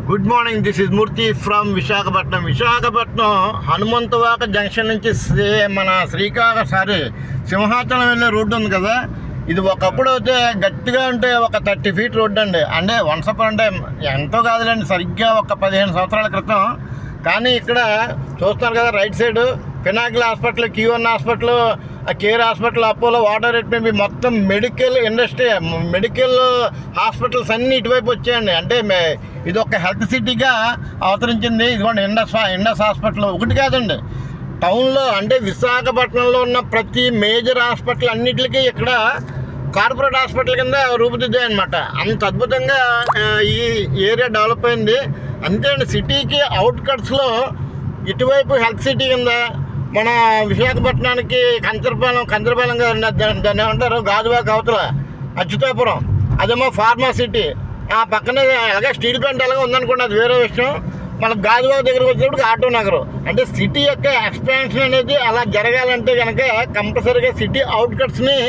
Good morning, this is Murthy from Visakhapatnam Hanumanthavaka junction నుంచి మన సింహాచలం వెళ్ళే రోడ్డు ఉంది కదా. ఇది ఒకప్పుడు అయితే గట్టిగా ఉంటే ఒక 30 ఫీట్ రోడ్డు అండి. అంటే వన్సప్ అంటే ఎంతో కాదులేండి, సరిగ్గా ఒక 15 సంవత్సరాల క్రితం. కానీ ఇక్కడ చూస్తున్నారు కదా, right side Pinnacle hospital, Q1 hospital, care hospital, Apollo, water treatment, మొత్తం మెడికల్ ఇండస్ట్రీ, మెడికల్ హాస్పిటల్స్ అన్నీ ఇటువైపు వచ్చాయండి. అంటే ఇది ఒక హెల్త్ సిటీగా అవతరించింది. ఇదిగోండి ఇండస్ హాస్పిటల్ ఒకటి కాదండి, టౌన్లో అంటే విశాఖపట్నంలో ఉన్న ప్రతి మేజర్ హాస్పిటల్ అన్నిటికీ ఇక్కడ కార్పొరేట్ హాస్పిటల్ కింద రూపుదిద్దాయి అనమాట. అంత అద్భుతంగా ఈ ఏరియా డెవలప్ అయింది. అంతే అండి, సిటీకి అవుట్కట్స్లో ఇటువైపు హెల్త్ సిటీ కింద మన విశాఖపట్నానికి కంచరపాలెం దాన్ని ఏమంటారు, గాజువాక అవతల అచ్యుతాపురం, అదేమో ఫార్మా సిటీ, ఆ పక్కనే అలాగే స్టీల్ ప్లాంట్ ఎలాగో ఉందనుకోండి, అది వేరే విషయం. మన గాజువాక దగ్గరకు వచ్చేటప్పుడు ఆటో నగరం. అంటే సిటీ యొక్క ఎక్స్పాన్షన్ అనేది అలా జరగాలంటే కనుక కంపల్సరీగా సిటీ అవుట్కట్స్ని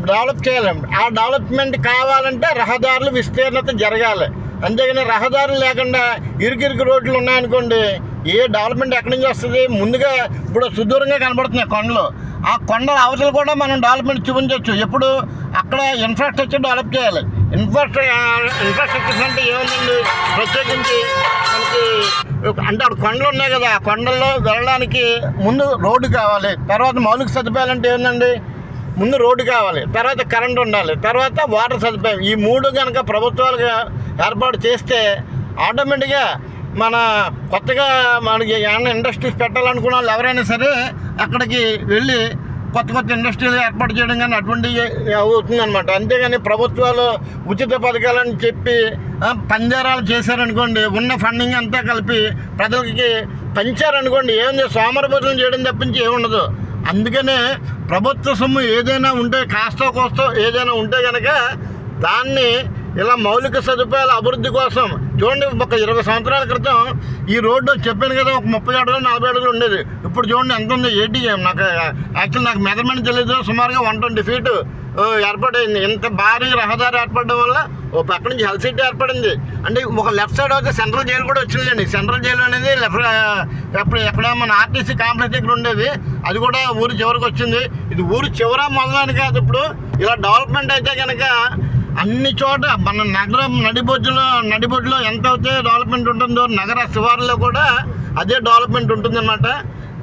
డెవలప్ చేయాలి. ఆ డెవలప్మెంట్ కావాలంటే రహదారులు విస్తీర్ణత జరగాలి. అంతేగాని రహదారులు లేకుండా ఇరుకు రోడ్లు ఉన్నాయనుకోండి, ఏ డెవలప్మెంట్ ఎక్కడి నుంచి వస్తుంది? ముందుగా ఇప్పుడు సుదూరంగా కనబడుతున్నాయి కొండలు. ఆ కొండల అవతలు కూడా మనం డెవలప్మెంట్ చూపించవచ్చు. ఎప్పుడు అక్కడ ఇన్ఫ్రాస్ట్రక్చర్ డెవలప్ చేయాలి. ఇన్ఫ్రాస్ట్రక్చర్ అంటే ఏముందండి, ప్రత్యేకించి మనకి అంటే అక్కడ కొండలు ఉన్నాయి కదా, ఆ కొండల్లో వెళ్ళడానికి ముందు రోడ్డు కావాలి. తర్వాత మౌలిక సదుపాయాలు అంటే ఏంటండి, ముందు రోడ్డు కావాలి, తర్వాత కరెంట్ ఉండాలి, తర్వాత వాటర్ సదుపాయం. ఈ మూడు కనుక ప్రభుత్వాలుగా ఏర్పాటు చేస్తే ఆటోమేటిక్గా మన కొత్తగా మనకి ఏమైనా ఇండస్ట్రీస్ పెట్టాలనుకున్న వాళ్ళు ఎవరైనా సరే అక్కడికి వెళ్ళి కొత్త ఇండస్ట్రీలు ఏర్పాటు చేయడం కానీ అటువంటివి అవుతుందన్నమాట. అంతేగాని ప్రభుత్వాలు ఉచిత పథకాలని చెప్పి పంజారాలు చేశారనుకోండి, ఉన్న ఫండింగ్ అంతా కలిపి ప్రజలకి పంచారనుకోండి, ఏముంది, సోమరబోధం చేయడం తప్పించి ఏముండదు. అందుకనే ప్రభుత్వ సొమ్ము ఏదైనా ఉంటే, కాస్తో కోస్తో ఏదైనా ఉంటే కనుక దాన్ని ఇలా మౌలిక సదుపాయాల అభివృద్ధి కోసం చూడండి. ఒక 20 సంవత్సరాల క్రితం ఈ రోడ్డు చెప్పాను కదా, ఒక 30 అడుగులు 40 అడుగులు ఉండేది. ఇప్పుడు చూడండి ఎంత ఉంది, 80. నాకు మెజర్మెంట్ తెలియదు, సుమారుగా 120 ఫీటు ఏర్పడింది. ఇంత భారీ రహదారి ఏర్పడడం వల్ల ఓ పక్క నుంచి హెల్త్ సిటీ ఏర్పడింది. అంటే ఒక లెఫ్ట్ సైడ్ అయితే సెంట్రల్ జైలు కూడా వచ్చిందండి. సెంట్రల్ జైలు అనేది ఎక్కడ మన ఆర్టీసీ కాంప్లెక్స్ దగ్గర ఉండేది, అది కూడా ఊరి చివరికి వచ్చింది. ఇది ఊరి చివర మొదలని కాదు, ఇప్పుడు ఇలా డెవలప్మెంట్ అయితే కనుక అన్ని చోట మన నగరం నడిబొడ్డులో ఎంత అయితే డెవలప్మెంట్ ఉంటుందో, నగర శివారులో కూడా అదే డెవలప్మెంట్ ఉంటుందన్నమాట.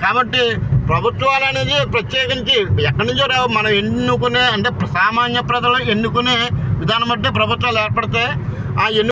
కాబట్టి ప్రభుత్వాలు అనేది ప్రత్యేకించి ఎక్కడి నుంచో రావు, మనం ఎన్నుకునే అంటే సామాన్య ప్రజలు ఎన్నుకునే విధానం బట్టి ప్రభుత్వాలు ఏర్పడతాయి. ఆ